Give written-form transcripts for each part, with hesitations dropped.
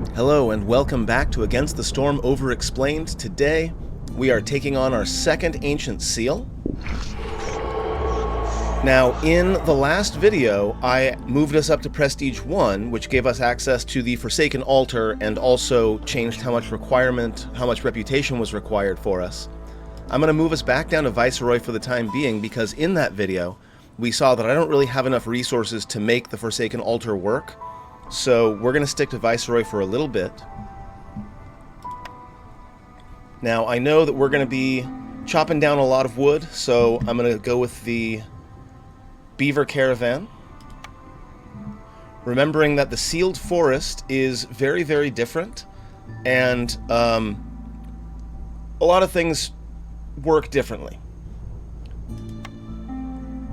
Hello and welcome back to Against the Storm Overexplained. Today, we are taking on our second Ancient Seal. Now, in the last video, I moved us up to Prestige 1, which gave us access to the Forsaken Altar and also changed how much reputation was required for us. I'm going to move us back down to Viceroy for the time being because in that video, we saw that I don't really have enough resources to make the Forsaken Altar work. So we're going to stick to Viceroy for a little bit. Now, I know that we're going to be chopping down a lot of wood, so I'm going to go with the Beaver Caravan. Remembering that the Sealed Forest is very, very different, and a lot of things work differently.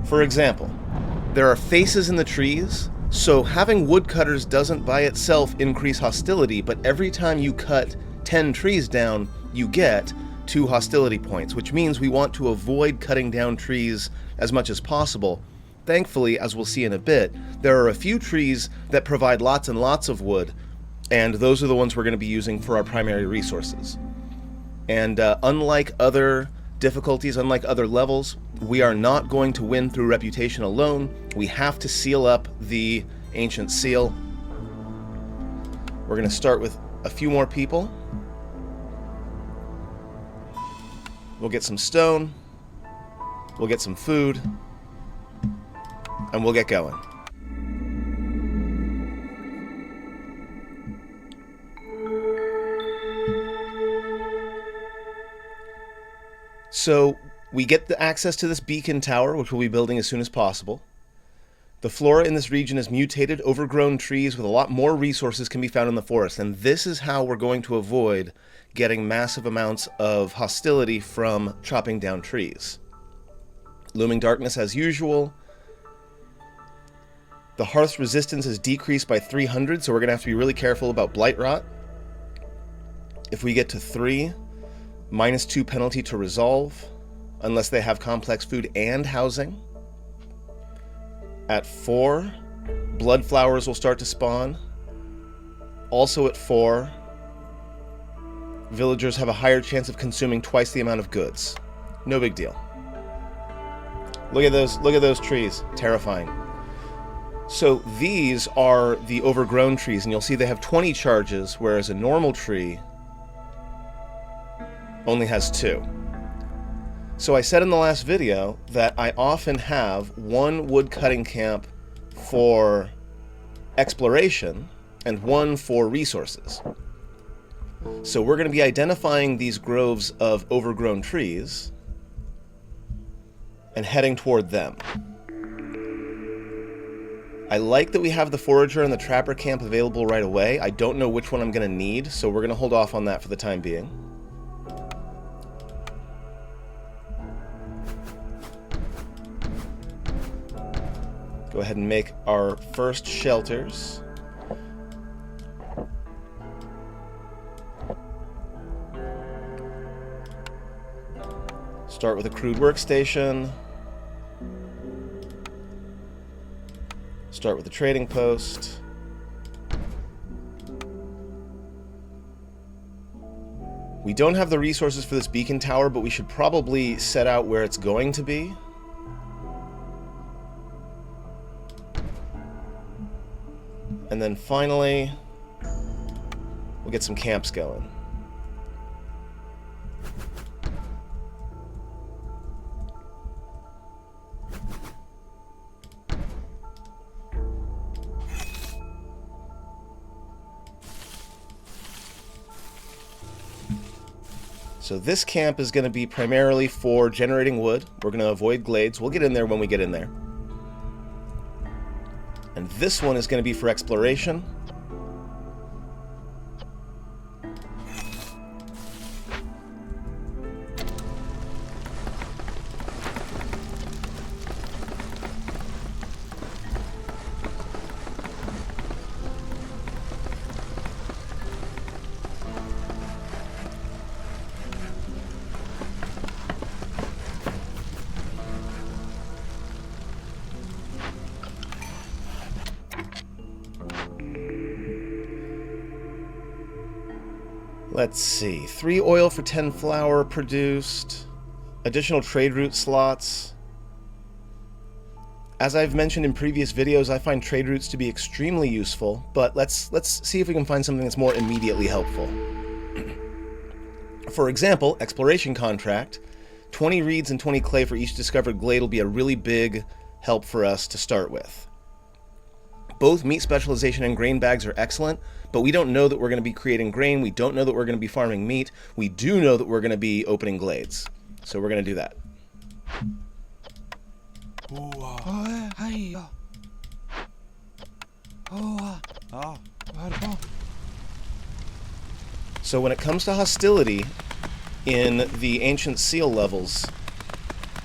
For example, there are faces in the trees. So having woodcutters doesn't by itself increase hostility, but every time you cut 10 trees down, you get 2 hostility points, which means we want to avoid cutting down trees as much as possible. Thankfully, as we'll see in a bit, there are a few trees that provide lots and lots of wood, and those are the ones we're going to be using for our primary resources. And unlike other difficulties, unlike other levels, we are not going to win through reputation alone. We have to seal up the Ancient Seal. We're going to start with a few more people. We'll get some stone. We'll get some food. And we'll get going. So we get the access to this beacon tower, which we'll be building as soon as possible. The flora in this region is mutated, overgrown trees with a lot more resources can be found in the forest, and this is how we're going to avoid getting massive amounts of hostility from chopping down trees. Looming darkness as usual. The hearth's resistance is decreased by 300, so we're going to have to be really careful about blight rot. If we get to 3, -2 penalty to resolve, unless they have complex food and housing. At 4, blood flowers will start to spawn. Also at 4, villagers have a higher chance of consuming twice the amount of goods. No big deal. Look at those trees. Terrifying. So these are the overgrown trees, and you'll see they have 20 charges, whereas a normal tree only has 2. So I said in the last video that I often have 1 wood cutting camp for exploration and 1 for resources. So we're going to be identifying these groves of overgrown trees and heading toward them. I like that we have the forager and the trapper camp available right away. I don't know which one I'm going to need, so we're going to hold off on that for the time being. Go ahead and make our first shelters. Start with a crude workstation. Start with a trading post. We don't have the resources for this beacon tower, but we should probably set out where it's going to be. And then finally, we'll get some camps going. So this camp is going to be primarily for generating wood. We're going to avoid glades. We'll get in there when we get in there. And this one is going to be for exploration. Let's see. 3 oil for 10 flour produced. Additional trade route slots. As I've mentioned in previous videos, I find trade routes to be extremely useful, but let's see if we can find something that's more immediately helpful. For example, exploration contract. 20 reeds and 20 clay for each discovered glade will be a really big help for us to start with. Both meat specialization and grain bags are excellent, but we don't know that we're going to be creating grain. We don't know that we're going to be farming meat. We do know that we're going to be opening glades. So we're going to do that. So when it comes to hostility in the ancient seal levels,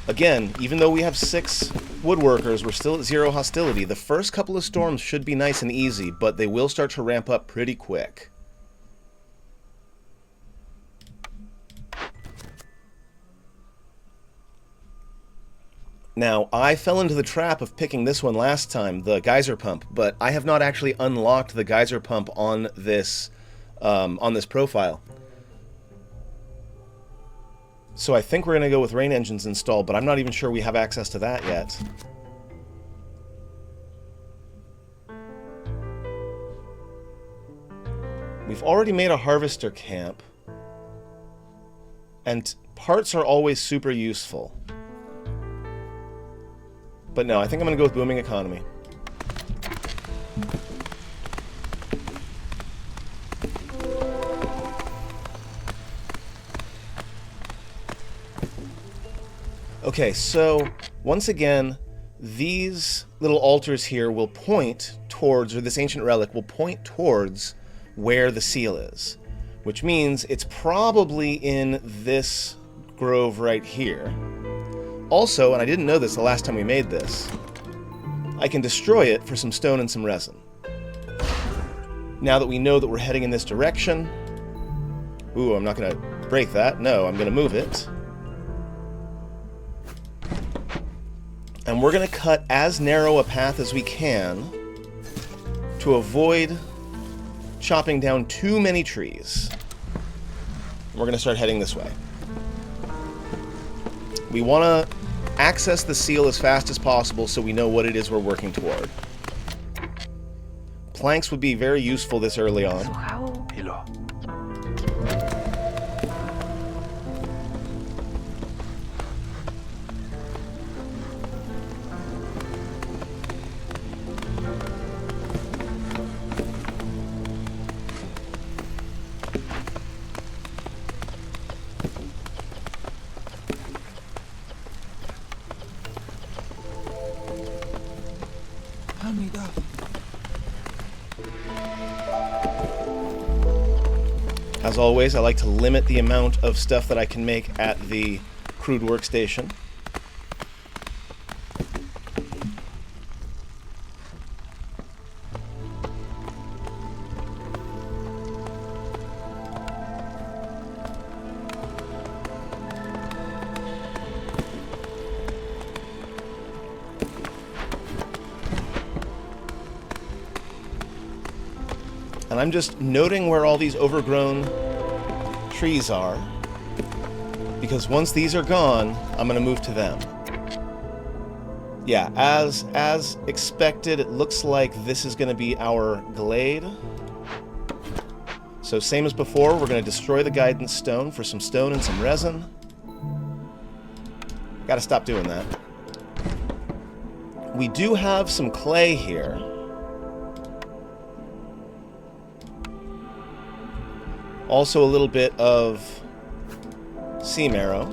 again, even though we have 6 woodworkers, we're still at 0 hostility. The first couple of storms should be nice and easy, but they will start to ramp up pretty quick. Now, I fell into the trap of picking this one last time, the geyser pump, but I have not actually unlocked the geyser pump on this profile. So I think we're going to go with rain engines installed, but I'm not even sure we have access to that yet. We've already made a harvester camp, and parts are always super useful. But no, I think I'm going to go with booming economy. Okay, so once again, these little altars here will point towards, or this ancient relic will point towards where the seal is, which means it's probably in this grove right here. Also, and I didn't know this the last time we made this, I can destroy it for some stone and some resin. Now that we know that we're heading in this direction... Ooh, I'm not going to break that. No, I'm going to move it. And we're going to cut as narrow a path as we can to avoid chopping down too many trees. We're going to start heading this way. We want to access the seal as fast as possible so we know what it is we're working toward. Planks would be very useful this early on. As always, I like to limit the amount of stuff that I can make at the crude workstation. And I'm just noting where all these overgrown trees are, because once these are gone, I'm going to move to them. Yeah, as expected, it looks like this is going to be our glade. So same as before, we're going to destroy the guidance stone for some stone and some resin. Got to stop doing that. We do have some clay here. Also a little bit of sea marrow.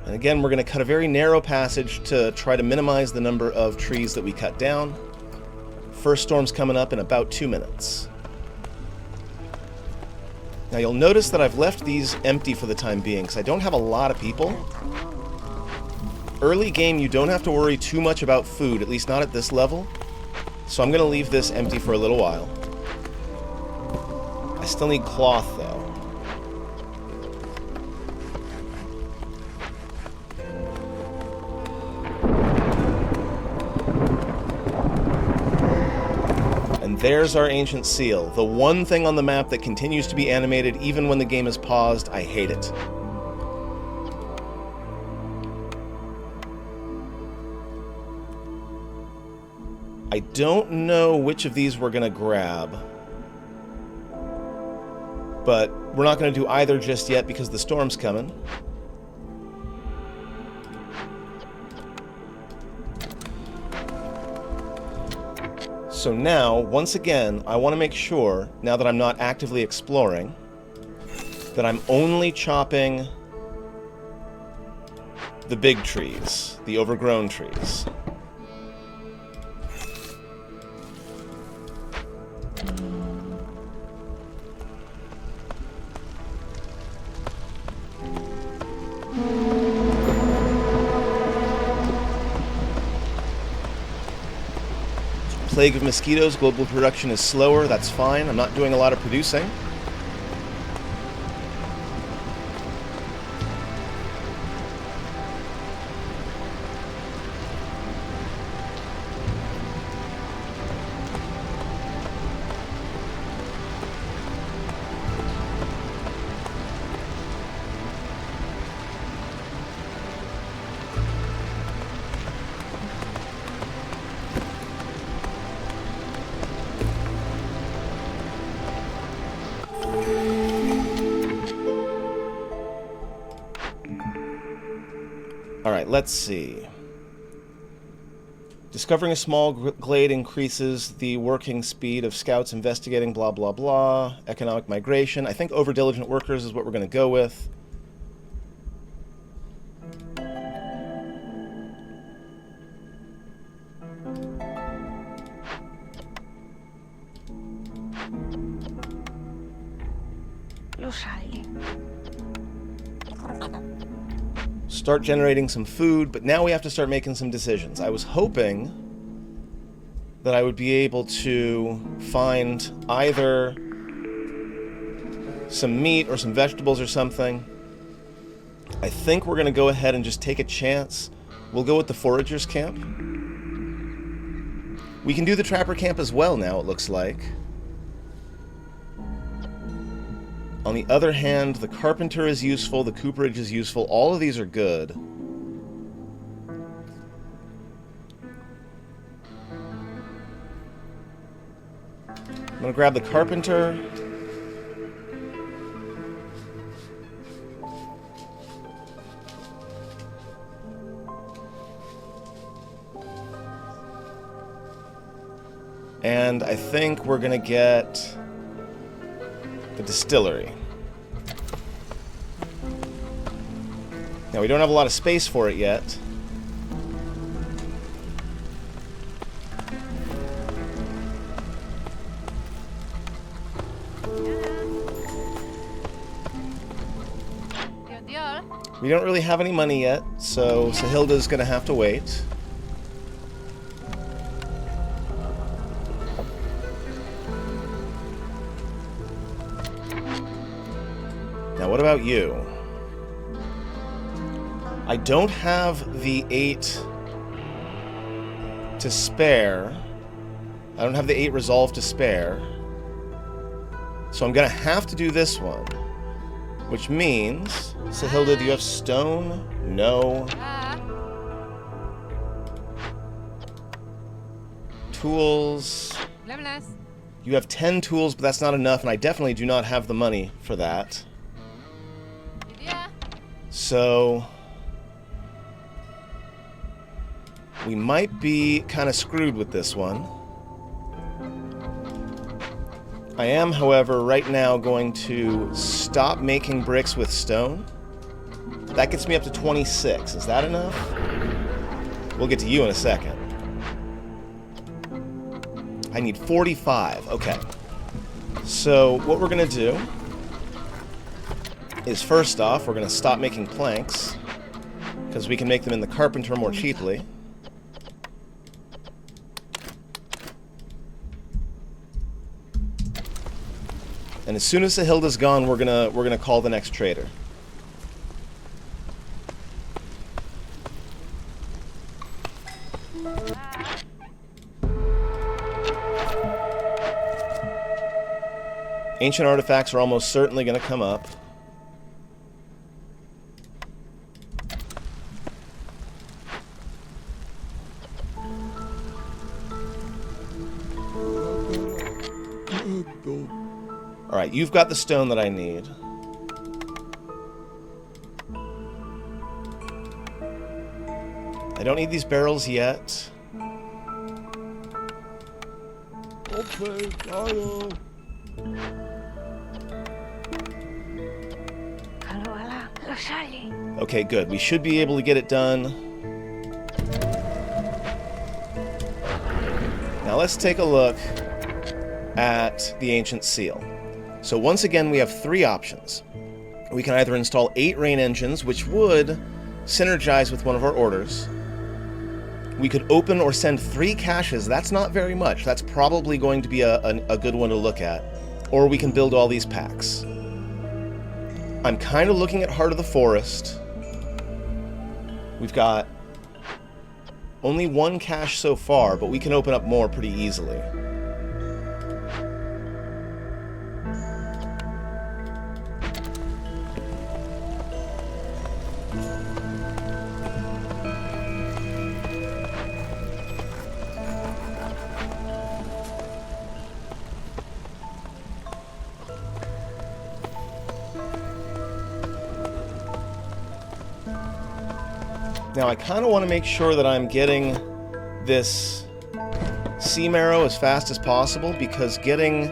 And again, we're going to cut a very narrow passage to try to minimize the number of trees that we cut down. First storm's coming up in about 2 minutes. Now you'll notice that I've left these empty for the time being, because I don't have a lot of people. Early game, you don't have to worry too much about food, at least not at this level. So I'm going to leave this empty for a little while. I still need cloth, though. And there's our ancient seal. The one thing on the map that continues to be animated even when the game is paused. I hate it. I don't know which of these we're going to grab. But we're not going to do either just yet because the storm's coming. So now, once again, I want to make sure, now that I'm not actively exploring, that I'm only chopping the big trees, the overgrown trees. Plague of mosquitoes, global production is slower, that's fine. I'm not doing a lot of producing. Alright, let's see. Discovering a small glade increases the working speed of scouts investigating blah blah blah. Economic migration. I think over-diligent workers is what we're going to go with. Start generating some food, but now we have to start making some decisions. I was hoping that I would be able to find either some meat or some vegetables or something. I think we're going to go ahead and just take a chance. We'll go with the foragers camp. We can do the trapper camp as well now, it looks like. On the other hand, the carpenter is useful, the cooperage is useful, all of these are good. I'm gonna grab the carpenter. And I think we're gonna get the distillery. Now, we don't have a lot of space for it yet. We don't really have any money yet, so Sahilda's gonna have to wait. Now, what about you? I don't have the 8 to spare. I don't have the 8 resolve to spare. So I'm gonna have to do this one. Which means... Sahilda, do you have stone? No. Tools. You have 10 tools, but that's not enough, and I definitely do not have the money for that. So... we might be kind of screwed with this one. I am, however, right now going to stop making bricks with stone. That gets me up to 26. Is that enough? We'll get to you in a second. I need 45. Okay. So what we're going to do is, first off, we're going to stop making planks, because we can make them in the carpenter more cheaply. And as soon as Sahilda's gone, we're gonna call the next trader. Ancient artifacts are almost certainly going to come up. Alright, you've got the stone that I need. I don't need these barrels yet. Okay, good. We should be able to get it done. Now let's take a look at the ancient seal. So once again, we have 3 options. We can either install 8 rain engines, which would synergize with one of our orders. We could open or send 3 caches. That's not very much. That's probably going to be a good one to look at. Or we can build all these packs. I'm kind of looking at Heart of the Forest. We've got only 1 cache so far, but we can open up more pretty easily. Now, I kind of want to make sure that I'm getting this sea marrow as fast as possible, because getting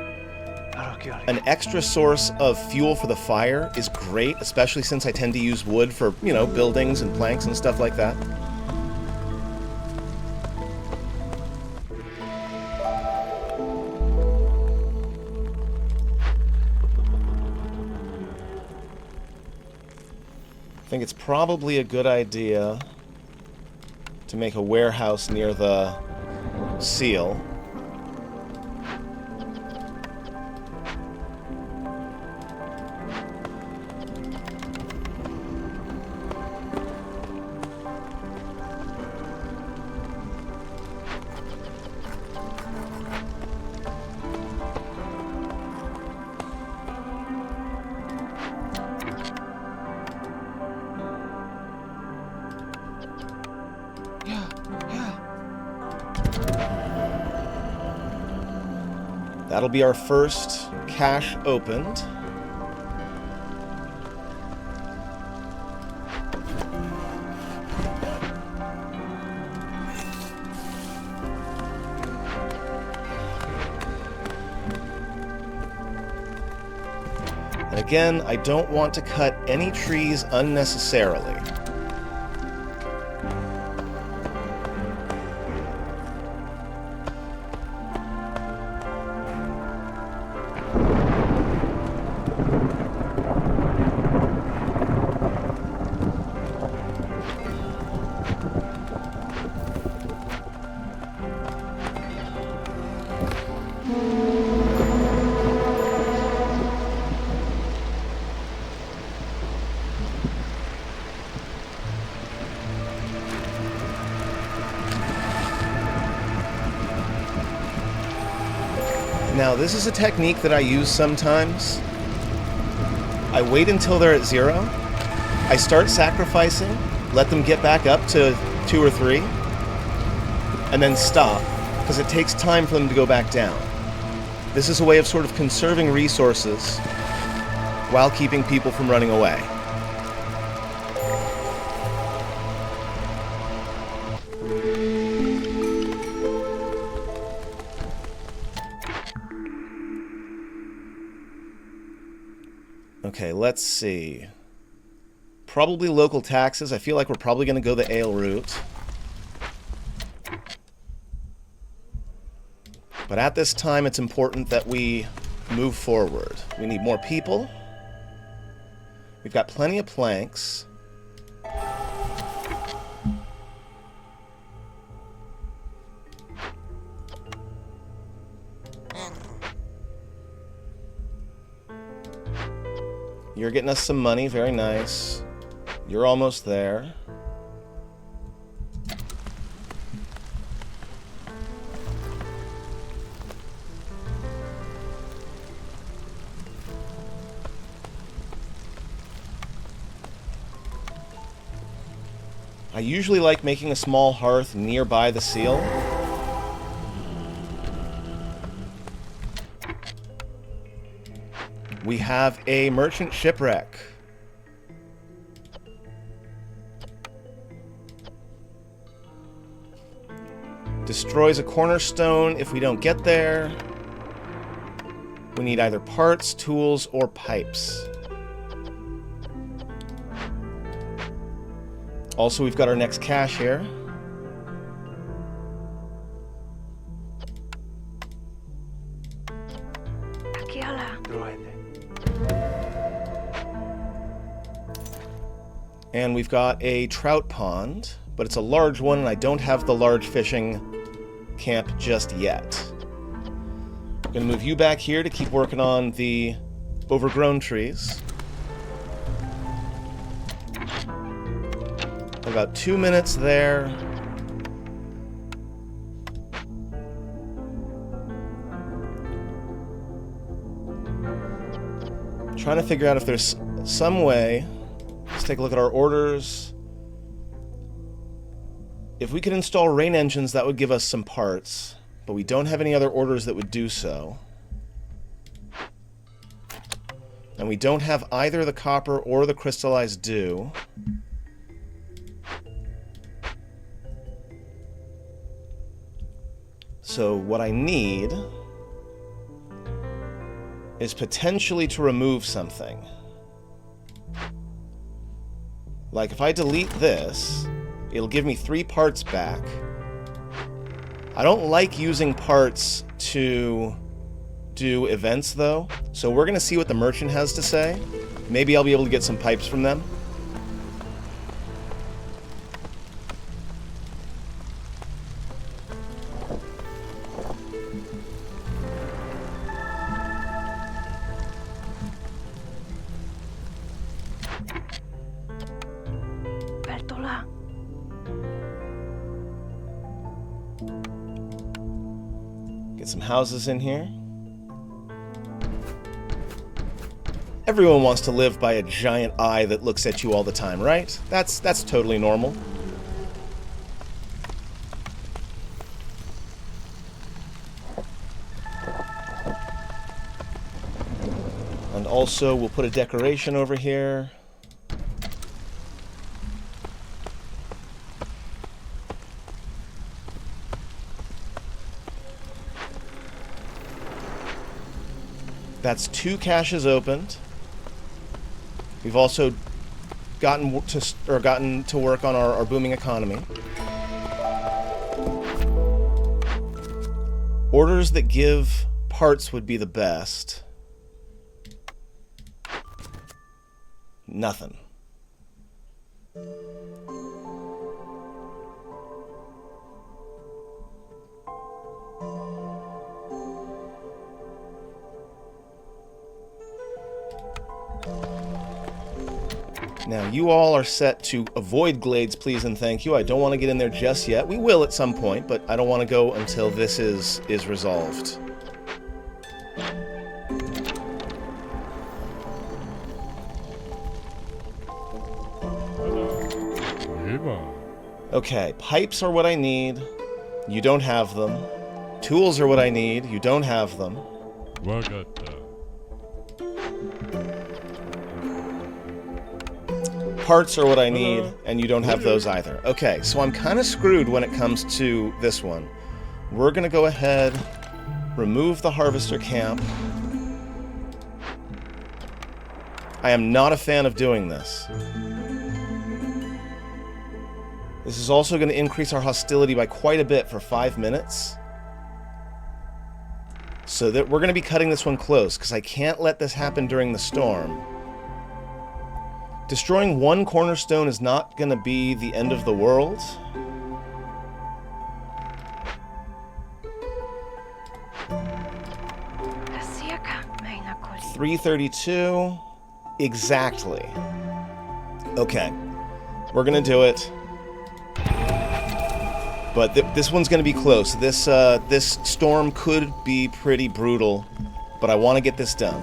an extra source of fuel for the fire is great, especially since I tend to use wood for, you know, buildings and planks and stuff like that. I think it's probably a good idea to make a warehouse near the seal. That'll be our first cache opened. And again, I don't want to cut any trees unnecessarily. Now, this is a technique that I use sometimes. I wait until they're at 0. I start sacrificing, let them get back up to 2 or 3, and then stop, because it takes time for them to go back down. This is a way of sort of conserving resources while keeping people from running away. Okay, let's see. Probably local taxes. I feel like we're probably going to go the ale route. But at this time, it's important that we move forward. We need more people. We've got plenty of planks. You're getting us some money, very nice. You're almost there. I usually like making a small hearth nearby the seal. We have a merchant shipwreck. Destroys a cornerstone if we don't get there. We need either parts, tools, or pipes. Also, we've got our next cache here. And we've got a trout pond, but it's a large one, and I don't have the large fishing camp just yet. I'm going to move you back here to keep working on the overgrown trees. About 2 minutes there. Trying to figure out if there's some way. Let's take a look at our orders. If we could install rain engines, that would give us some parts, but we don't have any other orders that would do so. And we don't have either the copper or the crystallized dew. So what I need is potentially to remove something. Like if I delete this, it'll give me 3 parts back. I don't like using parts to do events though, so we're gonna see what the merchant has to say. Maybe I'll be able to get some pipes from them. Get some houses in here. Everyone wants to live by a giant eye that looks at you all the time, right? That's totally normal. And also, we'll put a decoration over here. That's 2 caches opened. We've also gotten to work on our booming economy. Orders that give parts would be the best. Nothing. Now, you all are set to avoid glades, please and thank you. I don't want to get in there just yet. We will at some point, but I don't want to go until this is resolved. Okay, pipes are what I need. You don't have them. Tools are what I need. You don't have them. Parts are what I need, and you don't have those either. Okay, so I'm kind of screwed when it comes to this one. We're going to go ahead, remove the harvester camp. I am not a fan of doing this. This is also going to increase our hostility by quite a bit for 5 minutes. So that we're going to be cutting this one close, because I can't let this happen during the storm. Destroying 1 cornerstone is not going to be the end of the world. $332. Exactly. Okay. We're going to do it. But this one's going to be close. This storm could be pretty brutal, but I want to get this done.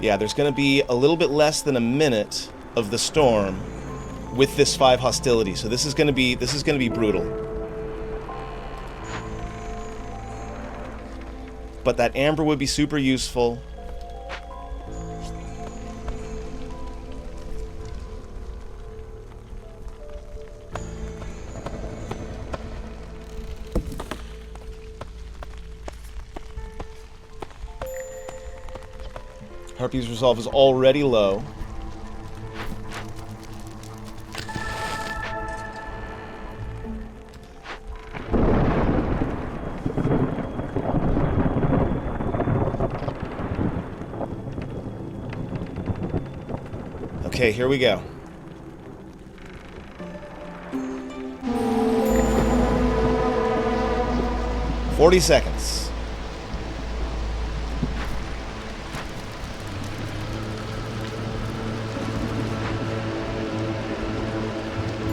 Yeah, there's going to be a little bit less than a minute of the storm with this 5 hostility. So this is going to be brutal. But that amber would be super useful. Harpy's resolve is already low. Okay, here we go. "40 seconds.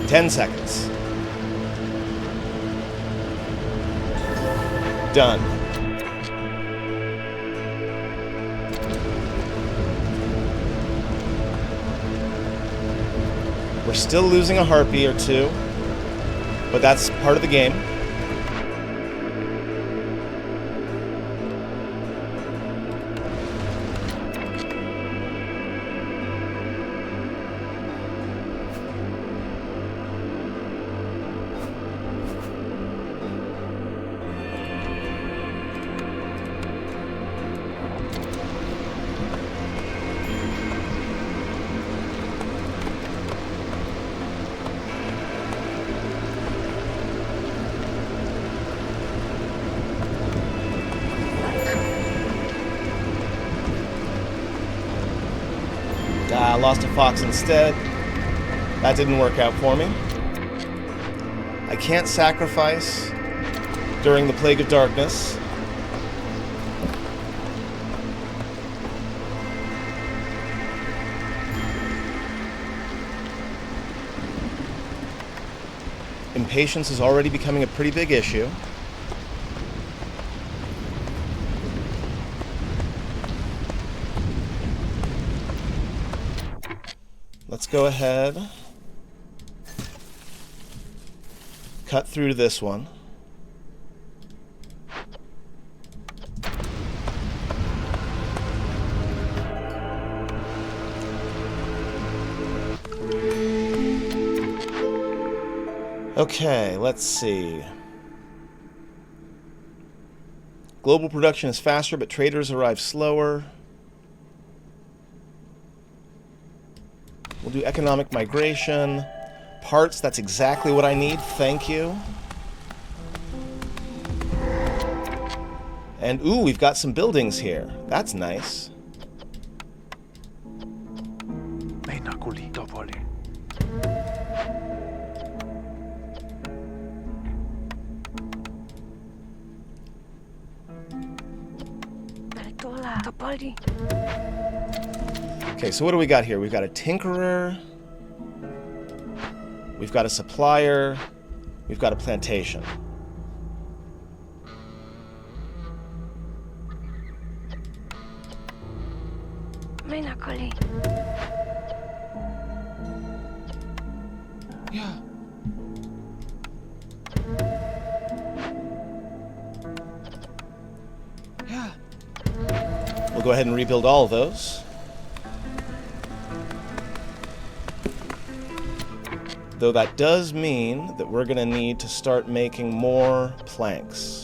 10 seconds. Done. We're still losing a harpy or two, but that's part of the game. I lost a fox instead. That didn't work out for me. I can't sacrifice during the Plague of Darkness. Impatience is already becoming a pretty big issue. Let's go ahead, cut through to this one. Okay, let's see. Global production is faster, but traders arrive slower. We'll do economic migration. Parts, that's exactly what I need. Thank you. And, ooh, we've got some buildings here. That's nice. Okay, so what do we got here? We've got a tinkerer, we've got a supplier, we've got a plantation. Yeah. Yeah. We'll go ahead and rebuild all of those. Though that does mean that we're going to need to start making more planks.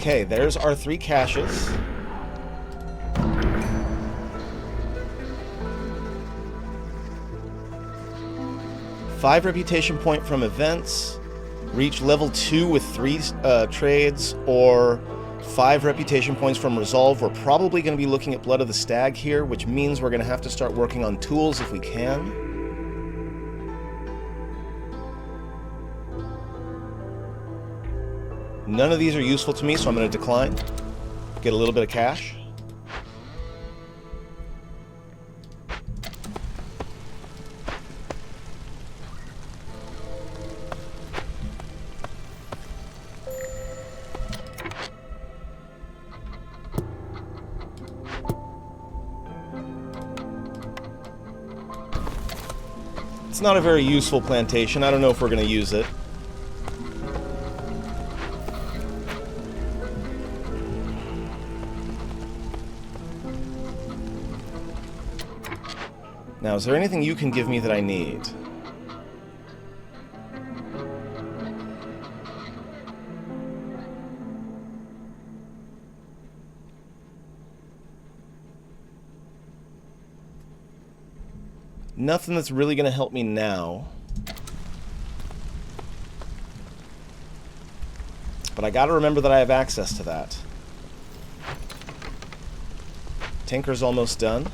Okay, there's our 3 caches. Five reputation point from events. Reach level 2 with 3 trades, or 5 reputation points from Resolve. We're probably going to be looking at Blood of the Stag here, which means we're going to have to start working on tools if we can. None of these are useful to me, so I'm going to decline. Get a little bit of cash. It's not a very useful plantation. I don't know if we're going to use it. Now, is there anything you can give me that I need? Nothing that's really going to help me now. But I got to remember that I have access to that. Tinker's almost done.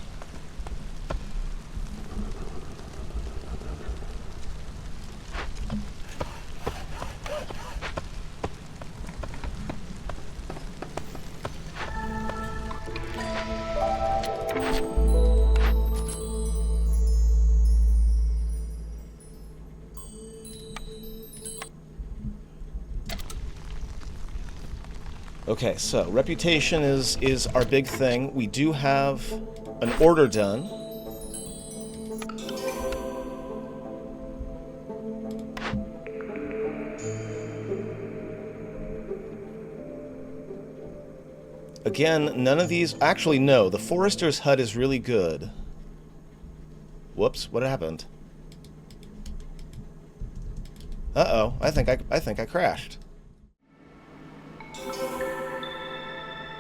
Okay, so reputation is our big thing. We do have an order done. Again, none of these... Actually, no. The Forester's hut is really good. Whoops, what happened? Uh-oh, I think I crashed.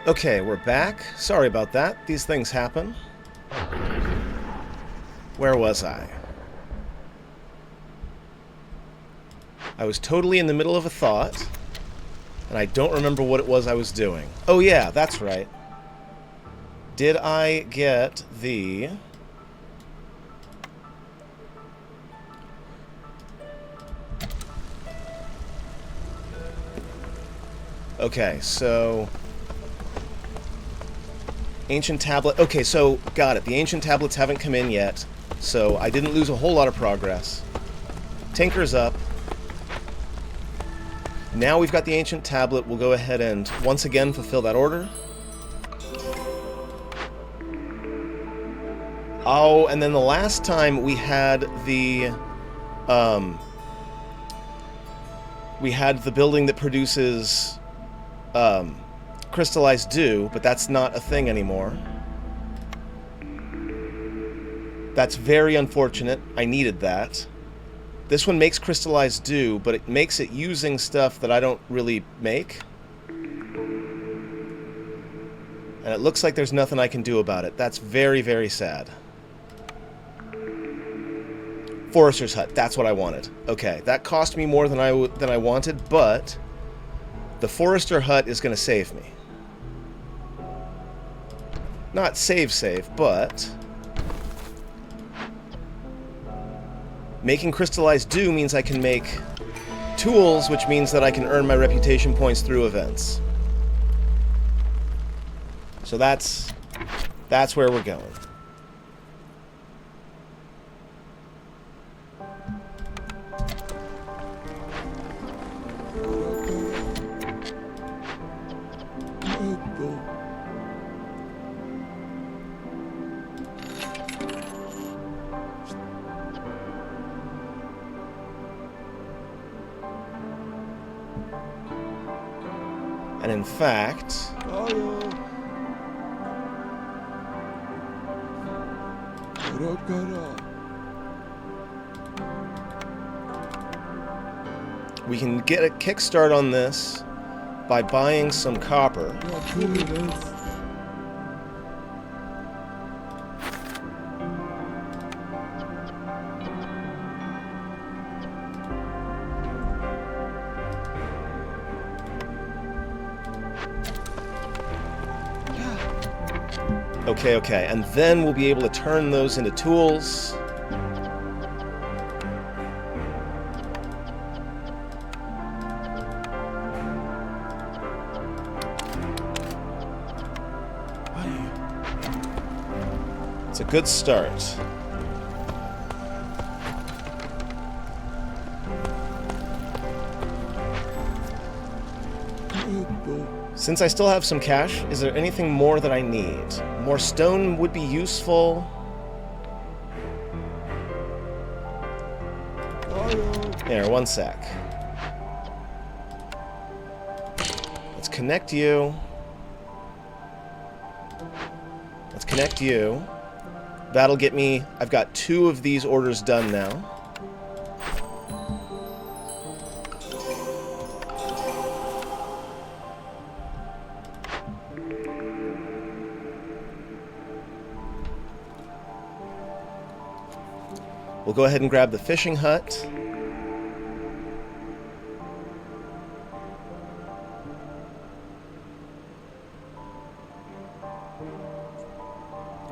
Okay, we're back. Sorry about that. These things happen. Where was I? I was totally in the middle of a thought, and I don't remember what it was I was doing. Oh yeah, that's right. Did I get the... Okay, so... Ancient tablet... Okay, so, got it. The ancient tablets haven't come in yet, so I didn't lose a whole lot of progress. Tinker's up. Now we've got the ancient tablet, we'll go ahead and once again fulfill that order. Oh, and then the last time we had the... we had the building that produces... crystallized dew, but that's not a thing anymore. That's very unfortunate. I needed that. This one makes crystallized dew, but it makes it using stuff that I don't really make. And it looks like there's nothing I can do about it. That's very, very sad. Forester's hut, that's what I wanted. Okay, that cost me more than I wanted, but the Forester hut is going to save me. Not save, but... Making crystallized dew means I can make tools, which means that I can earn my reputation points through events. So that's where we're going. And in fact... we can get a kickstart on this by buying some copper. Okay, okay. And then we'll be able to turn those into tools. It's a good start. Since I still have some cash, is there anything more that I need? More stone would be useful. There, one sec. Let's connect you. Let's connect you. That'll get me... I've got 2 of these orders done now. We'll go ahead and grab the fishing hut.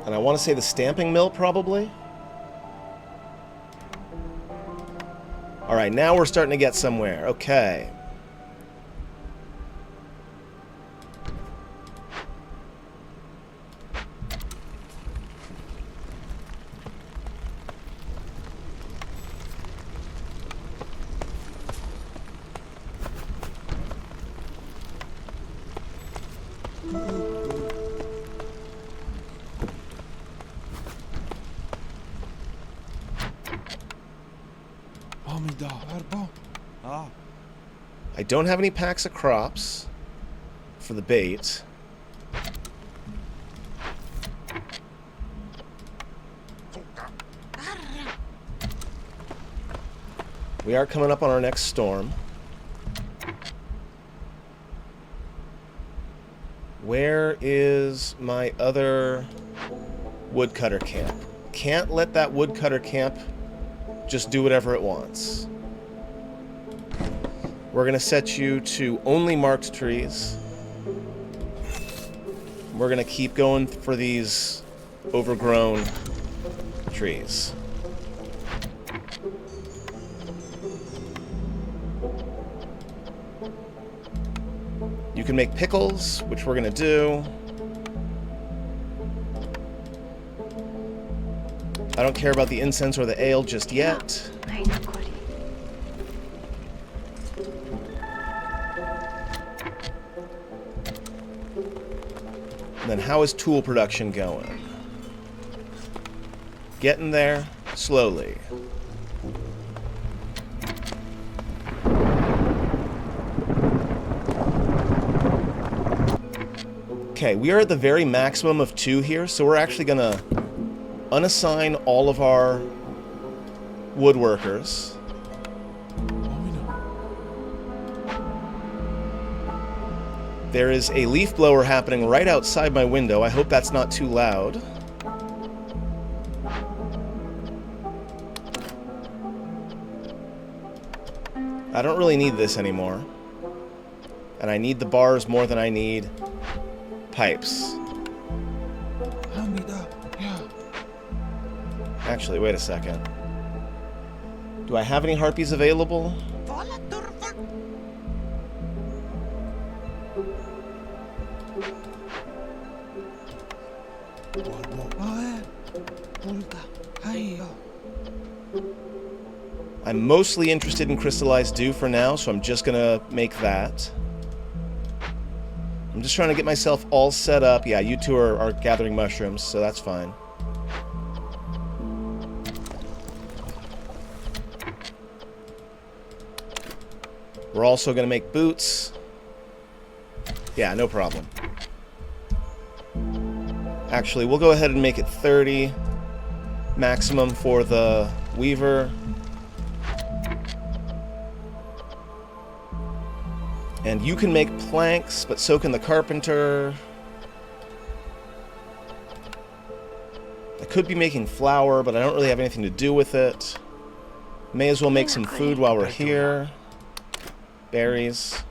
And I want to say the stamping mill, probably. Alright, now we're starting to get somewhere. Okay. I don't have any packs of crops for the bait. We are coming up on our next storm. Where is my other woodcutter camp? Can't let that woodcutter camp just do whatever it wants. We're going to set you to only marked trees. We're going to keep going for these overgrown trees. You can make pickles, which we're going to do. I don't care about the incense or the ale just yet. And then how is tool production going? Getting there slowly. Okay, we are at the very maximum of 2 here, so we're actually gonna unassign all of our woodworkers. There is a leaf blower happening right outside my window. I hope that's not too loud. I don't really need this anymore. And I need the bars more than I need pipes. Actually, wait a second. Do I have any harpies available? I'm mostly interested in crystallized dew for now, so I'm just gonna make that. I'm just trying to get myself all set up. Yeah, you two are gathering mushrooms, so that's fine. We're also gonna make boots. Yeah, no problem. Actually, we'll go ahead and make it 30 maximum for the weaver. And you can make planks, but so can the carpenter. I could be making flour, but I don't really have anything to do with it. May as well make some food while we're here. Berries.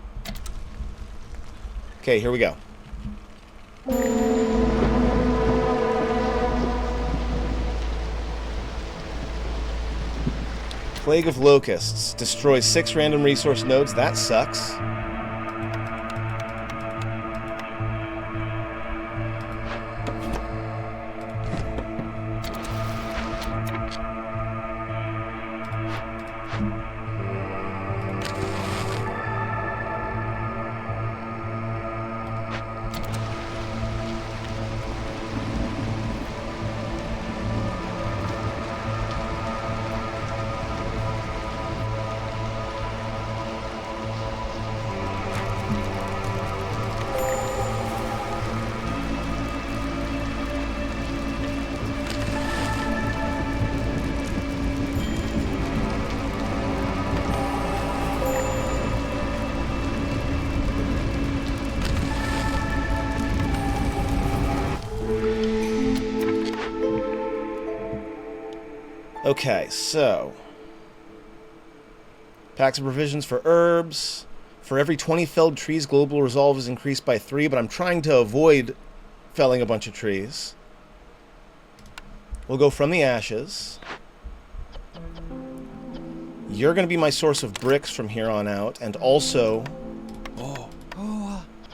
Okay, here we go. Plague of Locusts. Destroys 6 random resource nodes. That sucks. Okay, so packs of provisions for herbs. For every 20 felled trees, global resolve is increased by 3, but I'm trying to avoid felling a bunch of trees. We'll go from the ashes. You're going to be my source of bricks from here on out, and also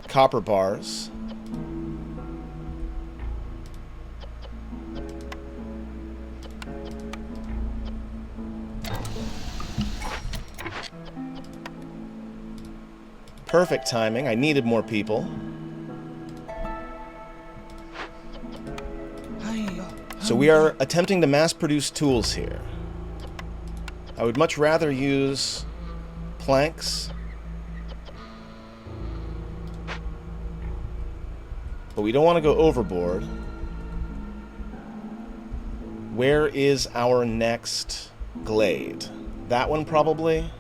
copper bars. Perfect timing. I needed more people. So we are attempting to mass-produce tools here. I would much rather use planks. But we don't want to go overboard. Where is our next glade? That one, probably?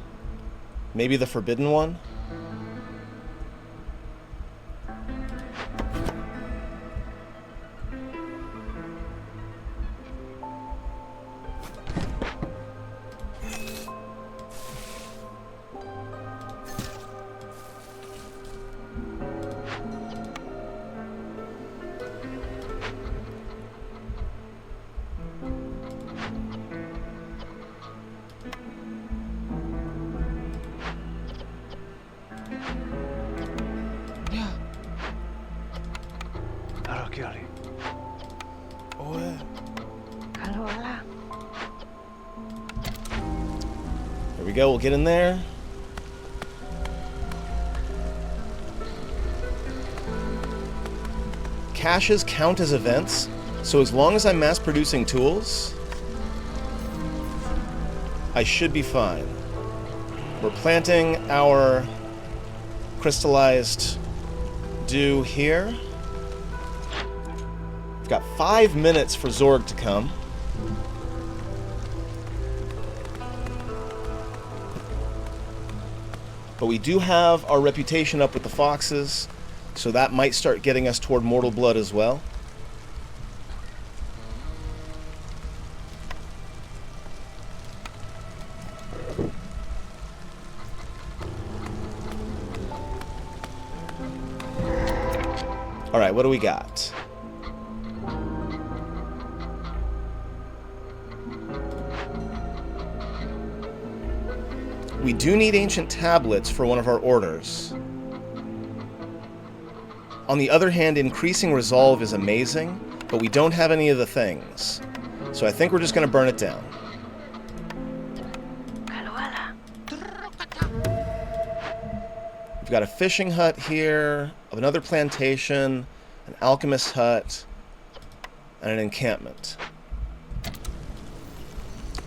Maybe the forbidden one? There we go, we'll get in there. Caches count as events, so as long as I'm mass producing tools, I should be fine. We're planting our crystallized dew here. We've got 5 minutes for Zorg to come. But we do have our reputation up with the foxes, so that might start getting us toward mortal blood as well. Alright, what do we got? We do need ancient tablets for one of our orders. On the other hand, increasing resolve is amazing, but we don't have any of the things. So I think we're just going to burn it down. We've got a fishing hut here, another plantation, an alchemist hut, and an encampment.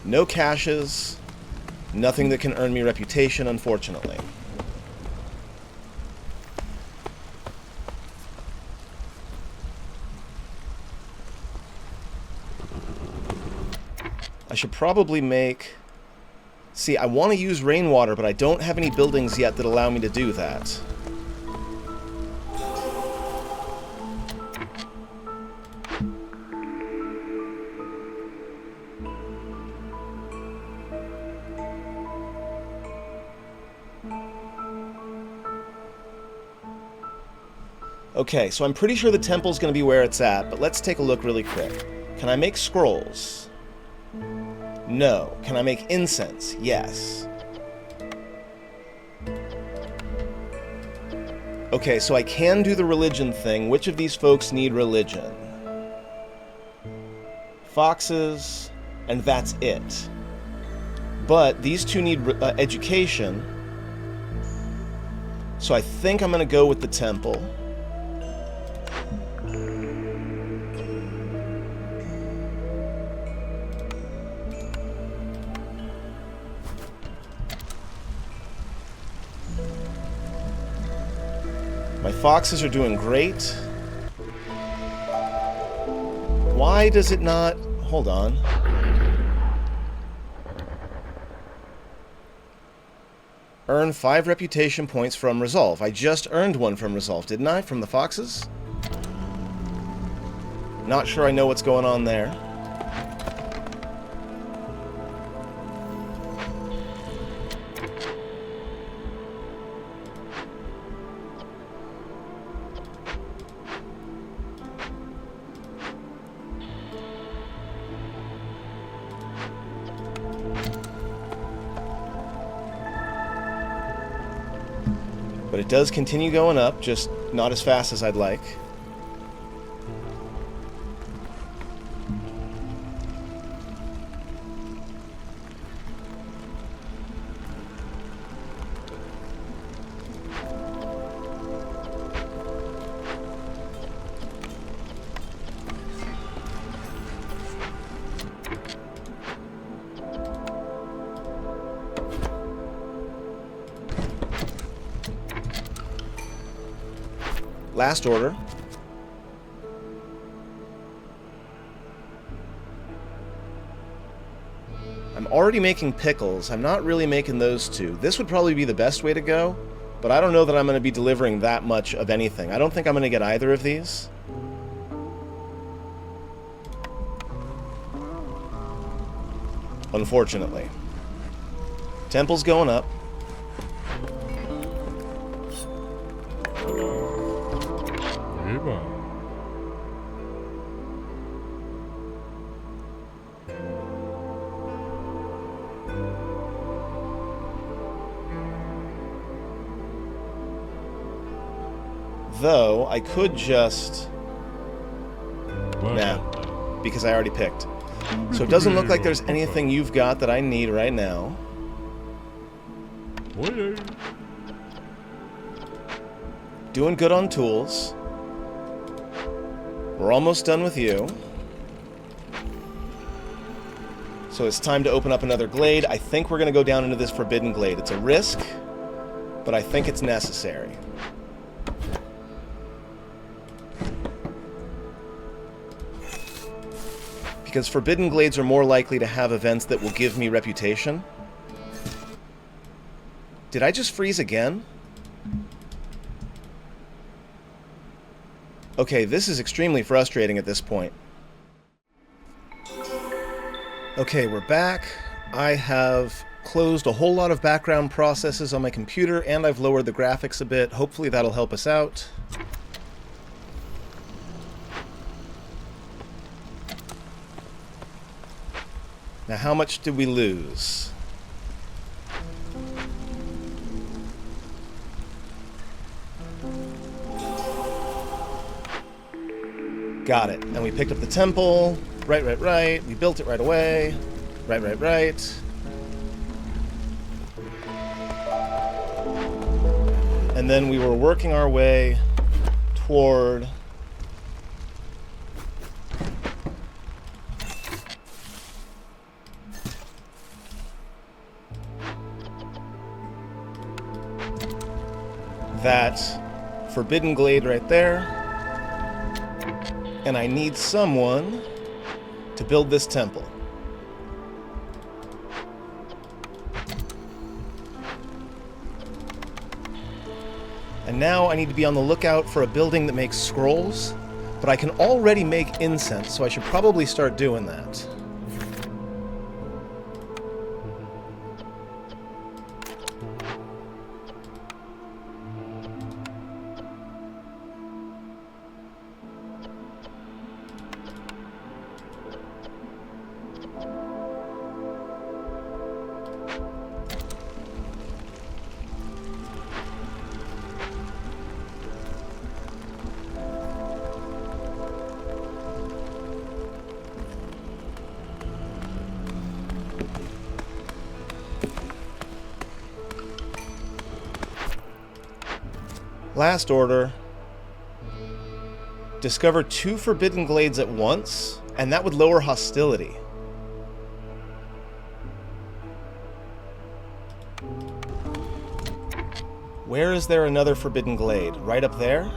No caches. Nothing that can earn me reputation, unfortunately. I should probably make... See, I want to use rainwater, but I don't have any buildings yet that allow me to do that. Okay, so I'm pretty sure the temple's going to be where it's at, but let's take a look really quick. Can I make scrolls? No. Can I make incense? Yes. Okay, so I can do the religion thing. Which of these folks need religion? Foxes, and that's it. But these two need education. So I think I'm going to go with the temple. My foxes are doing great. Why does it not... Hold on. Earn 5 reputation points from Resolve. I just earned one from Resolve, didn't I? From the foxes? Not sure I know what's going on there. But it does continue going up, just not as fast as I'd like. Last order. I'm already making pickles. I'm not really making those two. This would probably be the best way to go, but I don't know that I'm going to be delivering that much of anything. I don't think I'm going to get either of these. Unfortunately. Temple's going up. Though, I could just... Nah, because I already picked. So it doesn't look like there's anything you've got that I need right now. Doing good on tools. We're almost done with you. So it's time to open up another glade. I think we're going to go down into this forbidden glade. It's a risk, but I think it's necessary. Because forbidden glades are more likely to have events that will give me reputation. Did I just freeze again? Okay, this is extremely frustrating at this point. Okay, we're back. I have closed a whole lot of background processes on my computer, and I've lowered the graphics a bit. Hopefully that'll help us out. Now, how much did we lose? Got it. And we picked up the temple. Right. We built it right away. Right. And then we were working our way toward... that forbidden glade right there. And I need someone to build this temple. And now I need to be on the lookout for a building that makes scrolls, but I can already make incense, so I should probably start doing that. Last order. Discover 2 forbidden glades at once, and that would lower hostility. Where is there another forbidden glade? Right up there?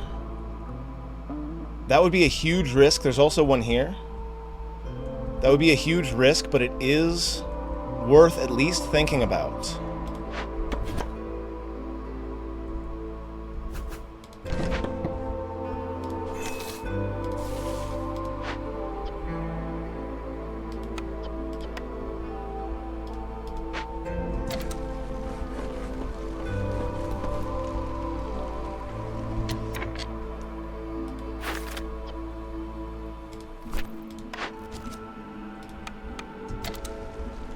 That would be a huge risk. There's also one here. That would be a huge risk, but it is worth at least thinking about.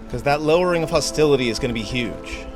Because that lowering of hostility is going to be huge.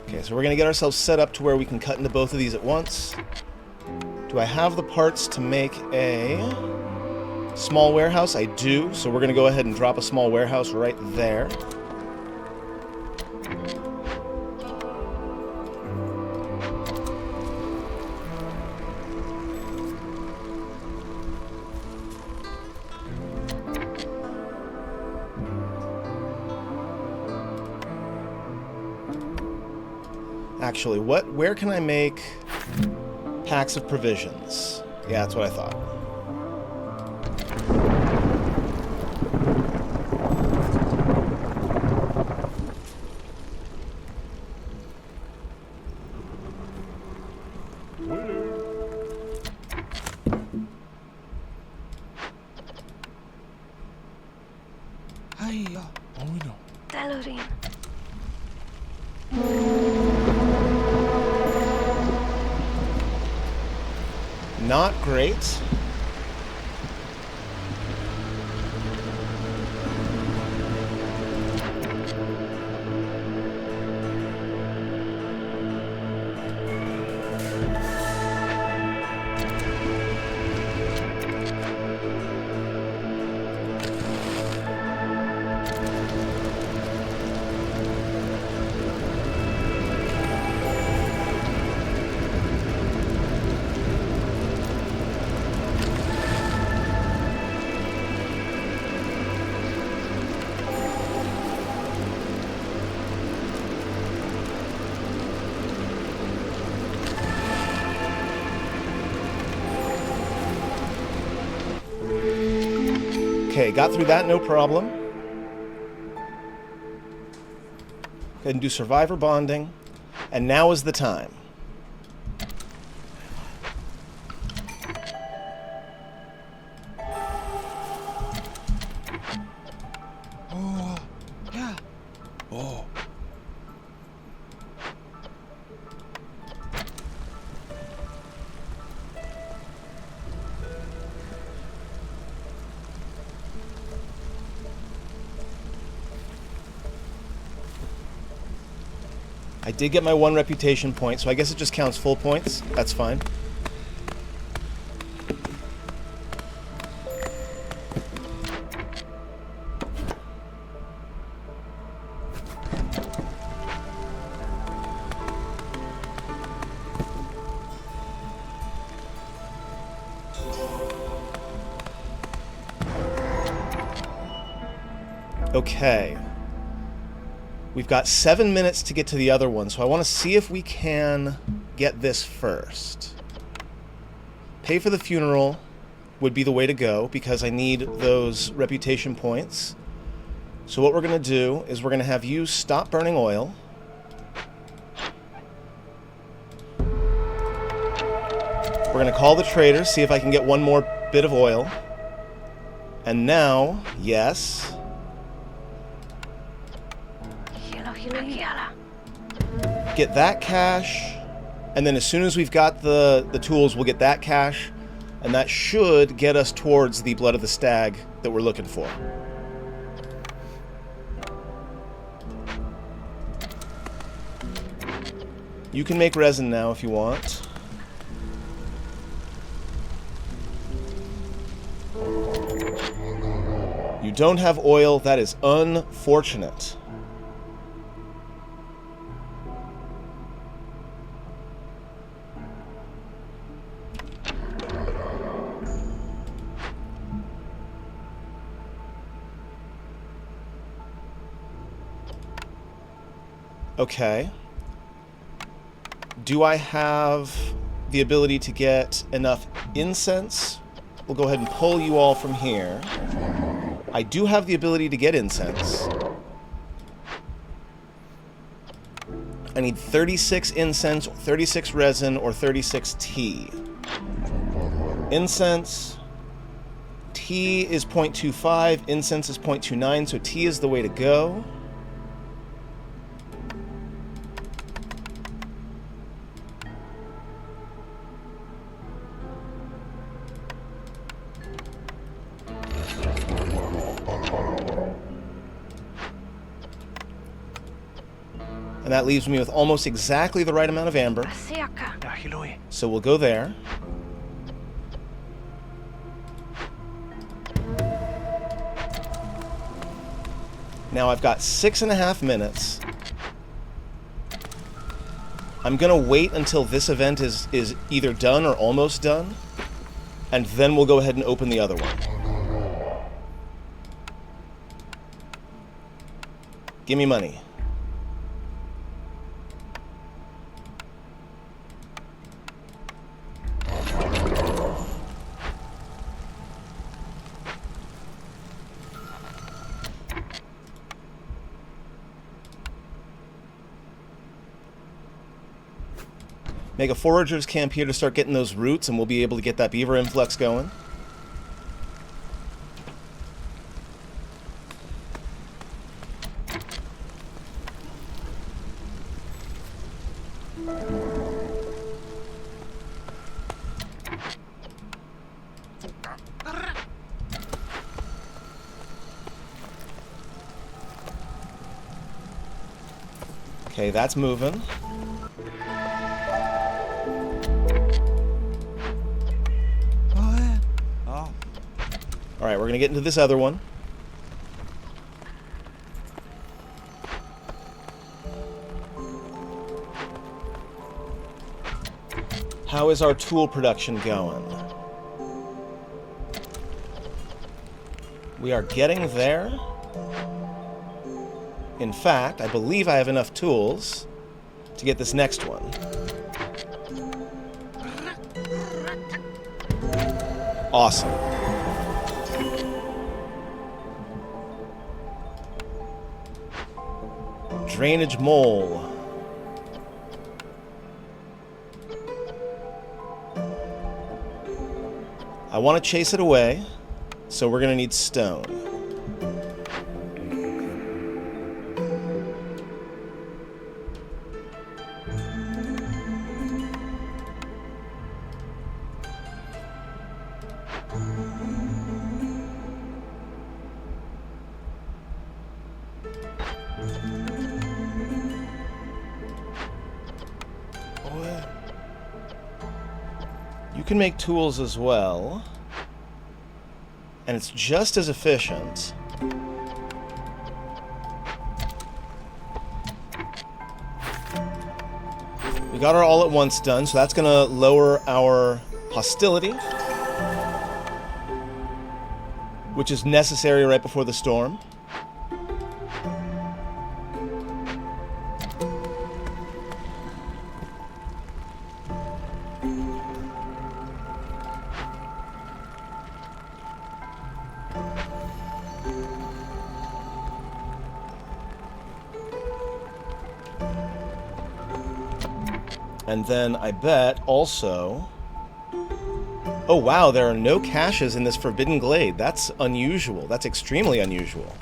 Okay, so we're going to get ourselves set up to where we can cut into both of these at once. Do I have the parts to make a small warehouse? I do, so we're going to go ahead and drop a small warehouse right there. Actually, where can I make packs of provisions? Yeah, that's what I thought. Not great. Okay, got through that, no problem. Go ahead and do survivor bonding. And now is the time. Oh, yeah. Oh. I did get my 1 reputation point, so I guess it just counts full points. That's fine. Okay. We've got 7 minutes to get to the other one, so I want to see if we can get this first. Pay for the funeral would be the way to go, because I need those reputation points. So what we're going to do is we're going to have you stop burning oil. We're going to call the trader, see if I can get one more bit of oil. And now, yes... get that cash, and then as soon as we've got the tools, we'll get that cash, And that should get us towards the blood of the stag that we're looking for. You can make resin now if you want. You don't have oil. That is unfortunate. Okay. Do I have the ability to get enough incense? We'll go ahead and pull you all from here. I do have the ability to get incense. I need 36 incense, 36 resin, or 36 tea. Incense. Tea is 0.25, incense is 0.29, so tea is the way to go. And that leaves me with almost exactly the right amount of amber. So we'll go there. Now I've got 6.5 minutes. I'm gonna wait until this event is either done or almost done, and then we'll go ahead and open the other one. Give me money. Make a forager's camp here to start getting those roots, and we'll be able to get that beaver influx going. Okay, that's moving. Alright, we're going to get into this other one. How is our tool production going? We are getting there. In fact, I believe I have enough tools to get this next one. Awesome. Drainage mole. I want to chase it away, so we're going to need stone. You can make tools as well, and it's just as efficient. We got our all at once done, so that's going to lower our hostility, which is necessary right before the storm. And then I bet also... Oh wow, there are no caches in this Forbidden Glade. That's unusual. That's extremely unusual.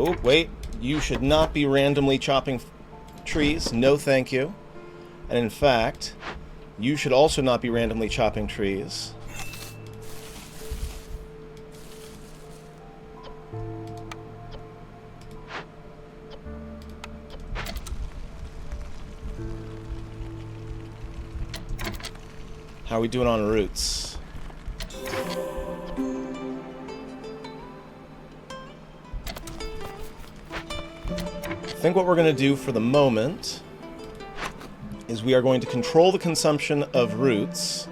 Oh, wait. You should not be randomly chopping trees. No, thank you. And in fact, you should also not be randomly chopping trees. How are we doing on roots? I think what we're going to do for the moment is we are going to control the consumption of roots.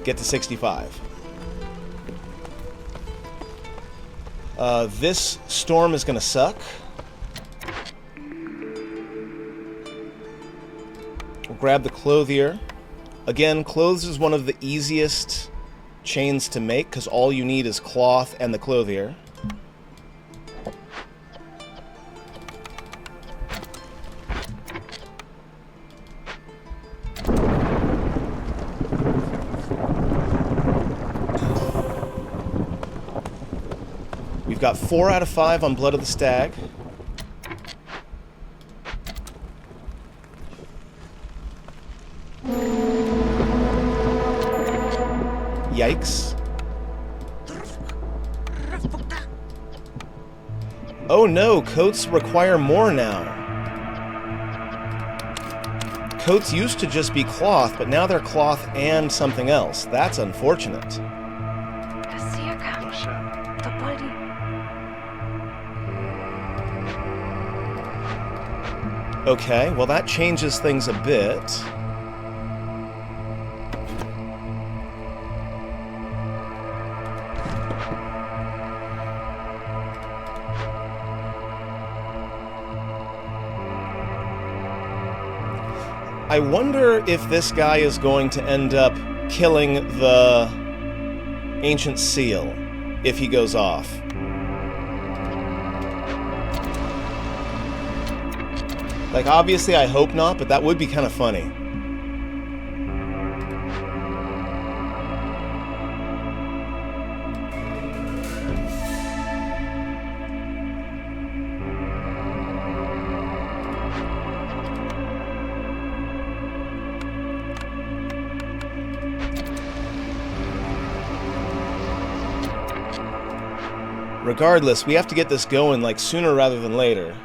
Get to 65. This storm is going to suck. We'll grab the clothier. Again, clothes is one of the easiest chains to make because all you need is cloth and the clothier. We've got 4 out of 5 on Blood of the Stag. Yikes. Oh no, coats require more now. Coats used to just be cloth, but now they're cloth and something else. That's unfortunate. Okay, well that changes things a bit. I wonder if this guy is going to end up killing the ancient seal if he goes off. Like, obviously I hope not, but that would be kind of funny. Regardless, we have to get this going, like, sooner rather than later.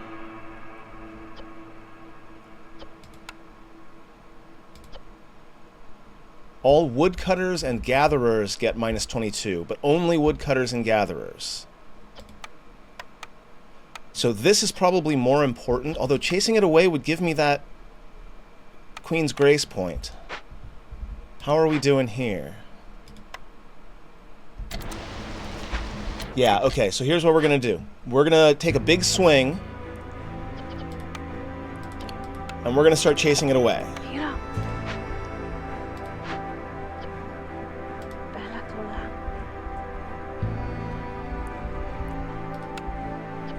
All woodcutters and gatherers get minus 22, but only woodcutters and gatherers. So this is probably more important, although chasing it away would give me that Queen's Grace point. How are we doing here? Yeah, okay, so here's what we're going to do. We're going to take a big swing, and we're going to start chasing it away.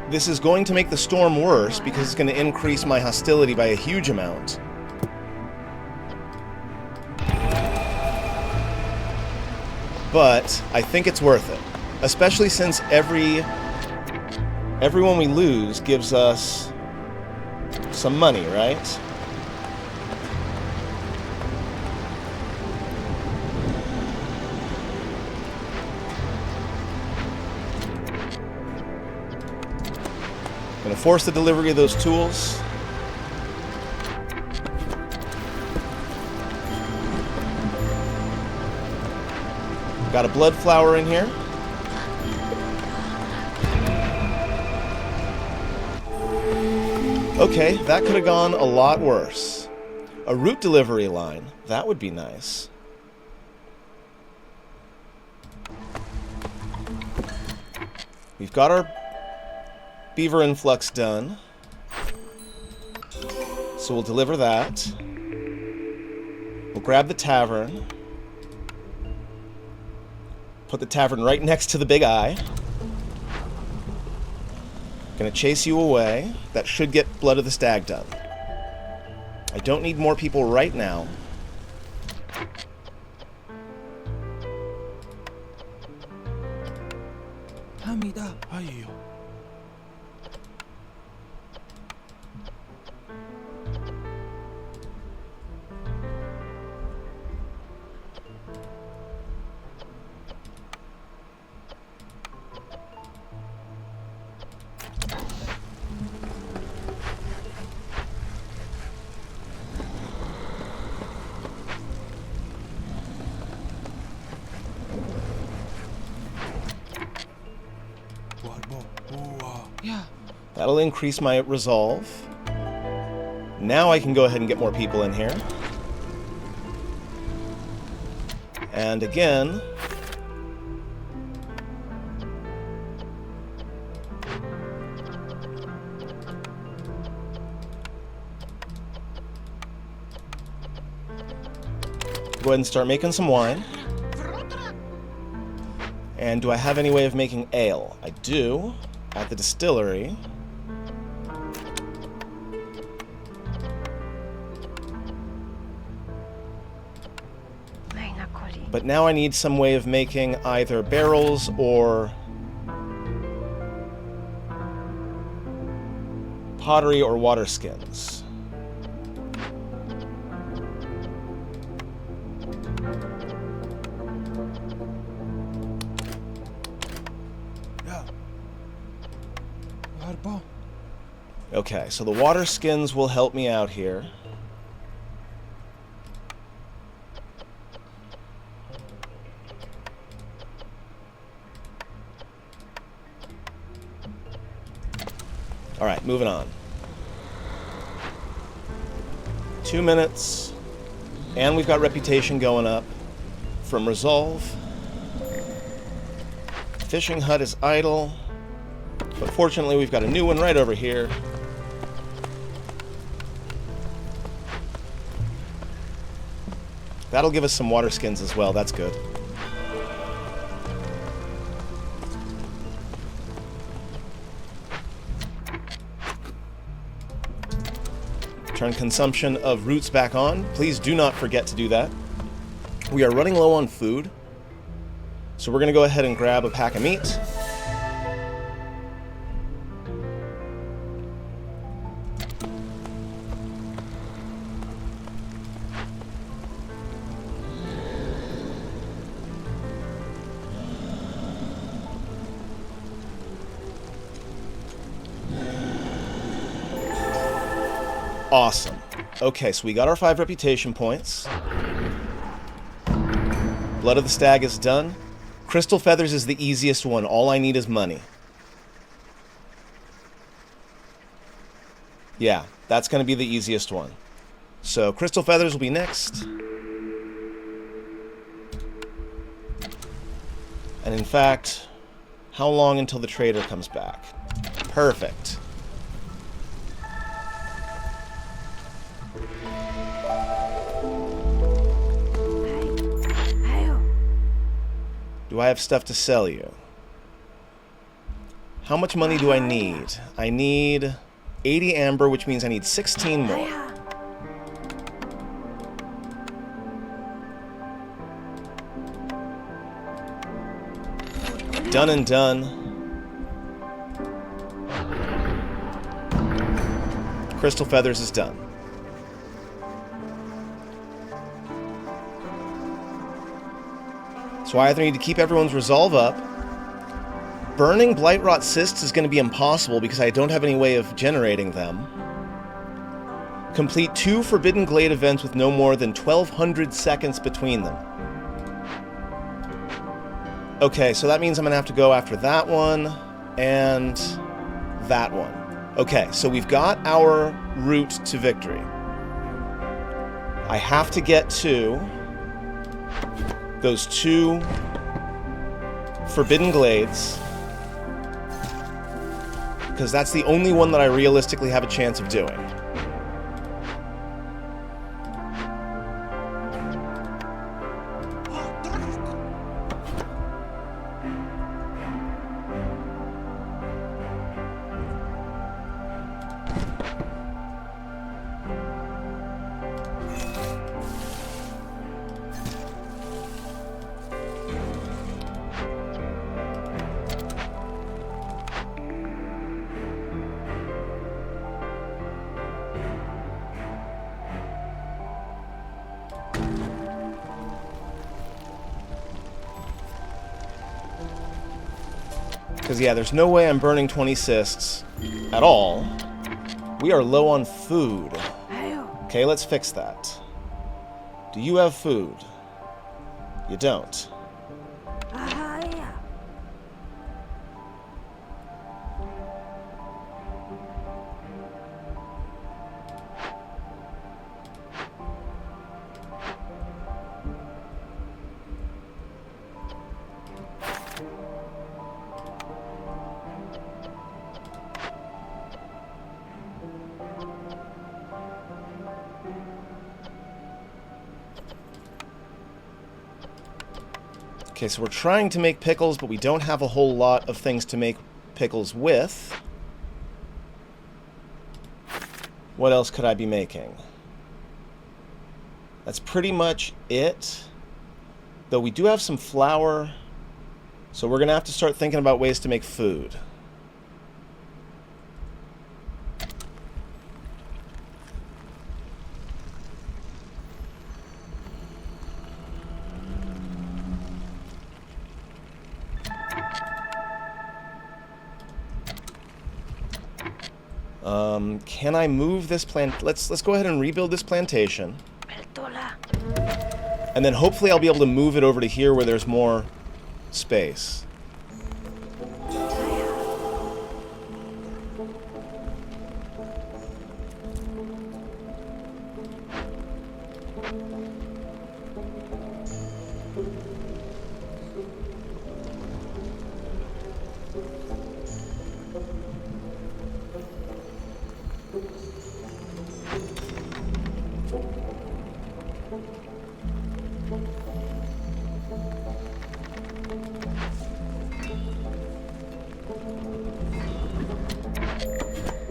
This is going to make the storm worse because it's going to increase my hostility by a huge amount. But I think it's worth it. Especially since everyone we lose gives us some money, right? Gonna force the delivery of those tools. Got a blood flower in here. Okay, that could have gone a lot worse. A route delivery line. That would be nice. We've got our beaver influx done. So we'll deliver that. We'll grab the tavern. Put the tavern right next to the big eye. Gonna chase you away. That should get Blood of the Stag done. I don't need more people right now. 합니다. 아이요. Yeah. That'll increase my resolve. Now I can go ahead and get more people in here. And again, go ahead and start making some wine. And do I have any way of making ale? I do, at the distillery. But now I need some way of making either barrels or pottery or water skins. Okay, so the water skins will help me out here. Alright, moving on. 2 minutes, and we've got reputation going up from resolve. Fishing hut is idle, but fortunately we've got a new one right over here. That'll give us some water skins as well, that's good. Turn consumption of roots back on. Please do not forget to do that. We are running low on food, so we're going to go ahead and grab a pack of meat. Awesome. Okay, so we got our 5 reputation points. Blood of the Stag is done. Crystal Feathers is the easiest one. All I need is money. Yeah, that's going to be the easiest one. So Crystal Feathers will be next. And in fact, how long until the trader comes back? Perfect. Do I have stuff to sell you? How much money do I need? I need 80 amber, which means I need 16 more. Done and done. Crystal Feathers is done. So I either need to keep everyone's resolve up. Burning Blightrot Cysts is going to be impossible because I don't have any way of generating them. Complete 2 Forbidden Glade events with no more than 1,200 seconds between them. Okay, so that means I'm going to have to go after that one and that one. Okay, so we've got our route to victory. I have to get to those 2 Forbidden Glades, because that's the only one that I realistically have a chance of doing. Because, yeah, there's no way I'm burning 20 cysts at all. We are low on food. Okay, let's fix that. Do you have food? You don't. Okay, so we're trying to make pickles, but we don't have a whole lot of things to make pickles with. What else could I be making? That's pretty much it. Though we do have some flour, so we're going to have to start thinking about ways to make food. Can I move this plant? Let's go ahead and rebuild this plantation. And then hopefully I'll be able to move it over to here where there's more space.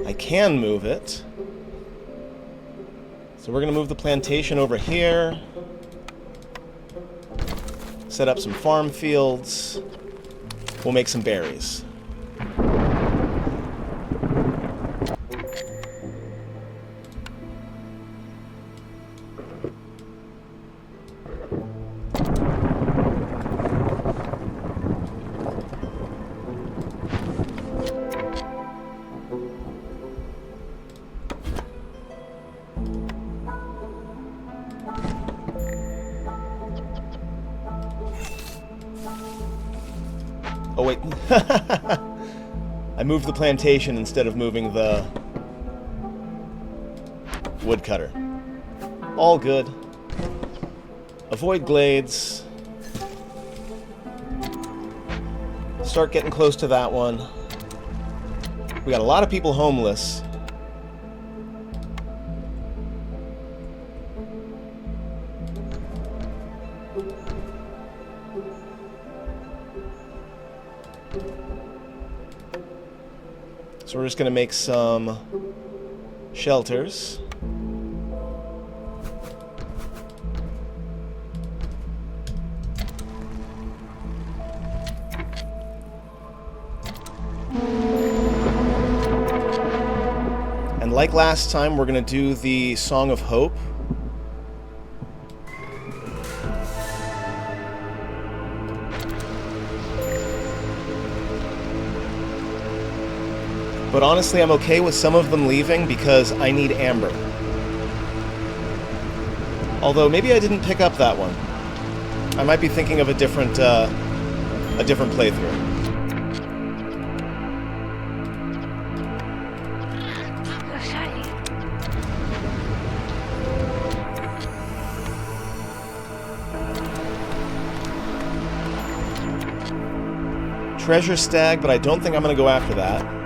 I can move it. So we're going to move the plantation over here. Set up some farm fields. We'll make some berries. Oh, wait. I moved the plantation instead of moving the woodcutter. All good. Avoid glades. Start getting close to that one. We got a lot of people homeless. So we're just going to make some shelters. And like last time, we're going to do the Song of Hope. But honestly, I'm okay with some of them leaving because I need amber. Although maybe I didn't pick up that one. I might be thinking of a different playthrough. Treasure stag, but I don't think I'm going to go after that.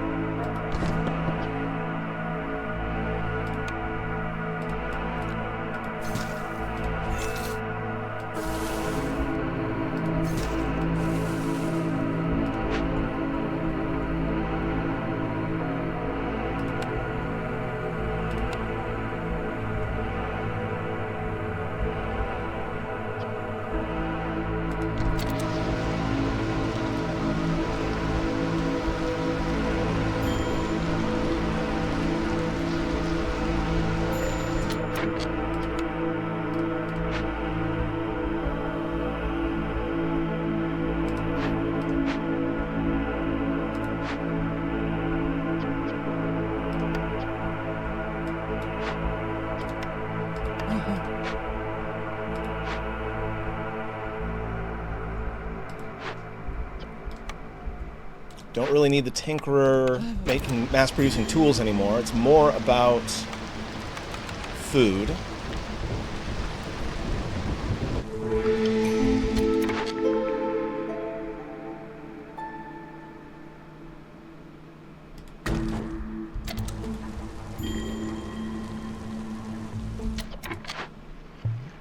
Don't really need the tinkerer making mass-producing tools anymore. It's more about food.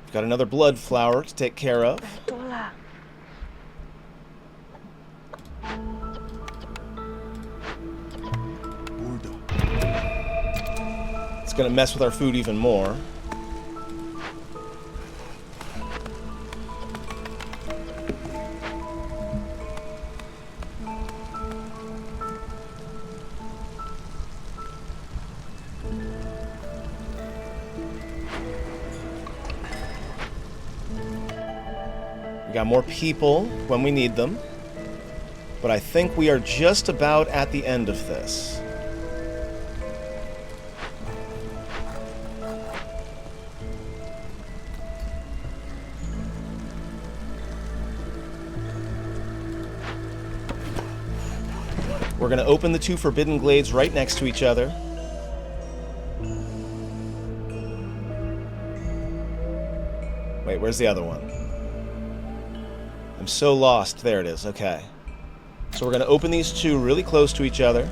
We've got another blood flower to take care of. It's going to mess with our food even more. We got more people when we need them, but I think we are just about at the end of this. We're going to open the two forbidden glades right next to each other. Wait, where's the other one? I'm so lost. There it is. Okay. So we're going to open these two really close to each other.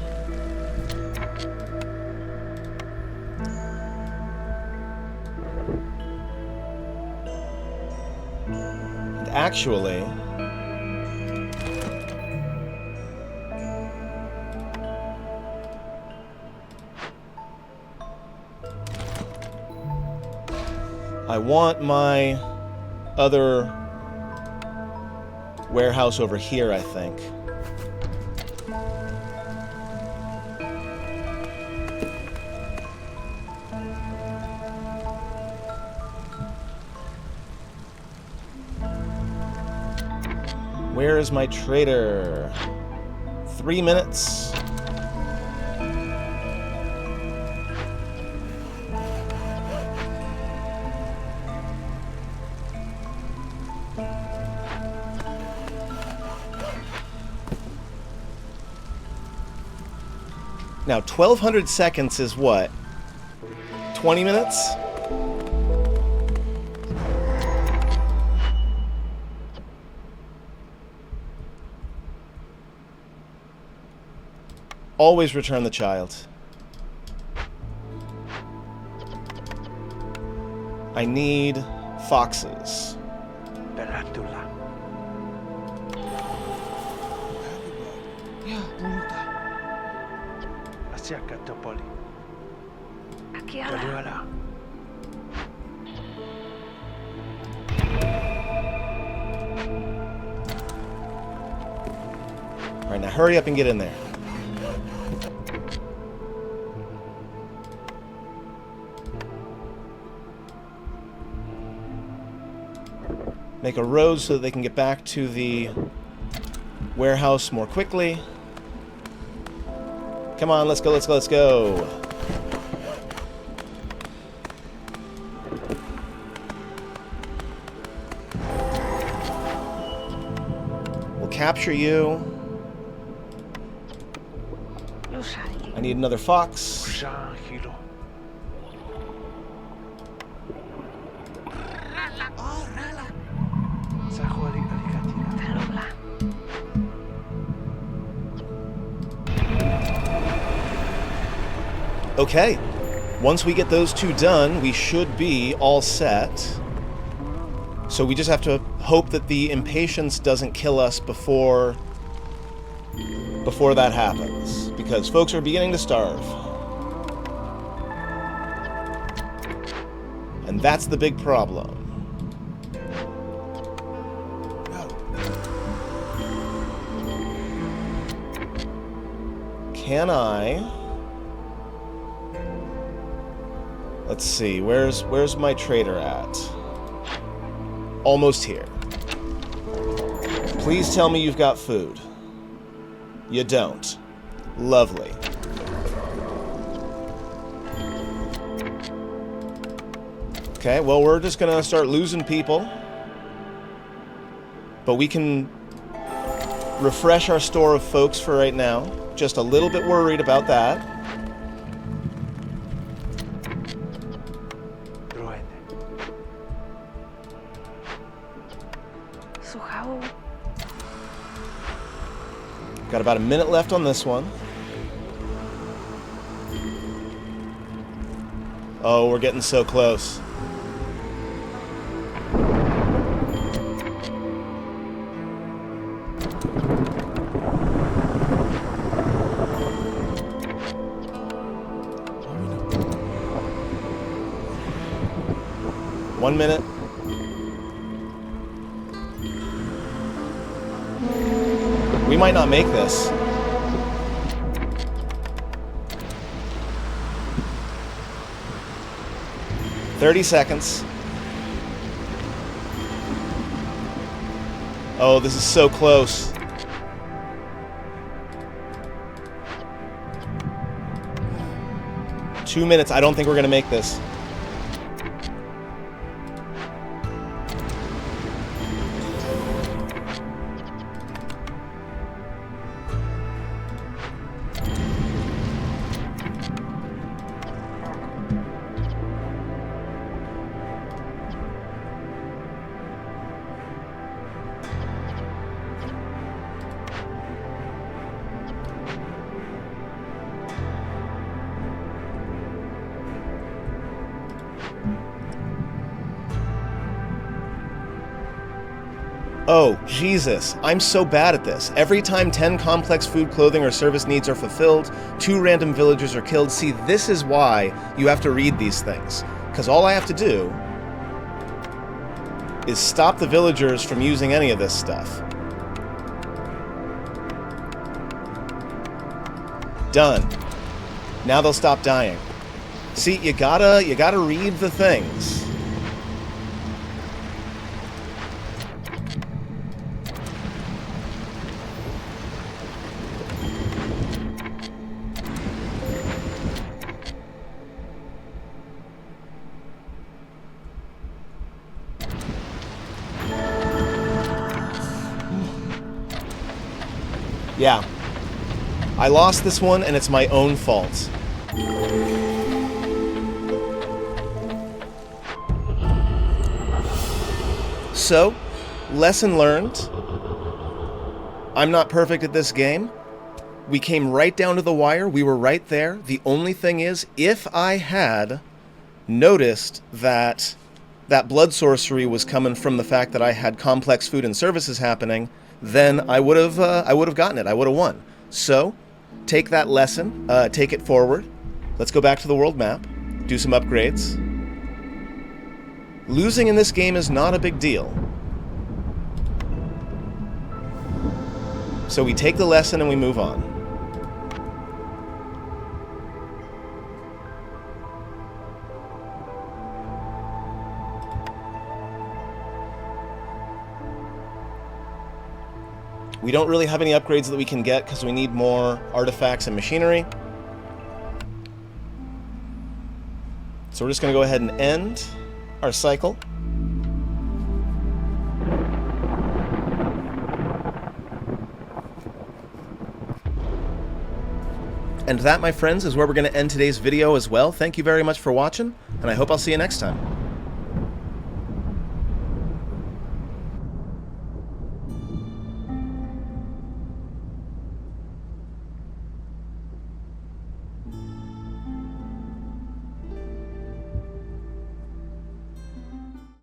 And actually, I want my other warehouse over here, I think. Where is my trader? 3 minutes. Now, 1,200 seconds is what? 20 minutes? Always return the child. I need foxes. Yeah, multa. All right, now hurry up and get in there. Make a road so that they can get back to the warehouse more quickly. Come on, let's go, let's go, let's go. We'll capture you. I need another fox. Okay, once we get those two done, we should be all set. So we just have to hope that the impatience doesn't kill us before that happens, because folks are beginning to starve. And that's the big problem. Can I... Let's see, where's my trader at? Almost here. Please tell me you've got food. You don't. Lovely. Okay, well, we're just gonna start losing people. But we can refresh our store of folks for right now. Just a little bit worried about that. So how? Got about a minute left on this one. Oh, we're getting so close. One minute. We might not make this. "30 seconds. Oh, this is so close. "2 minutes. I don't think we're gonna make this. Oh, Jesus. I'm so bad at this. Every time 10 complex food, clothing, or service needs are fulfilled, 2 random villagers are killed. See, this is why you have to read these things. Because all I have to do is stop the villagers from using any of this stuff. Done. Now they'll stop dying. See, you gotta read the things. Yeah. I lost this one, and it's my own fault. So, lesson learned. I'm not perfect at this game. We came right down to the wire. We were right there. The only thing is, if I had noticed that that blood sorcery was coming from the fact that I had complex food and services happening, then I would have gotten it. I would have won. So, take that lesson, take it forward. Let's go back to the world map, do some upgrades. Losing in this game is not a big deal. So we take the lesson and we move on. We don't really have any upgrades that we can get because we need more artifacts and machinery. So we're just going to go ahead and end our cycle. And that, my friends, is where we're going to end today's video as well. Thank you very much for watching, and I hope I'll see you next time.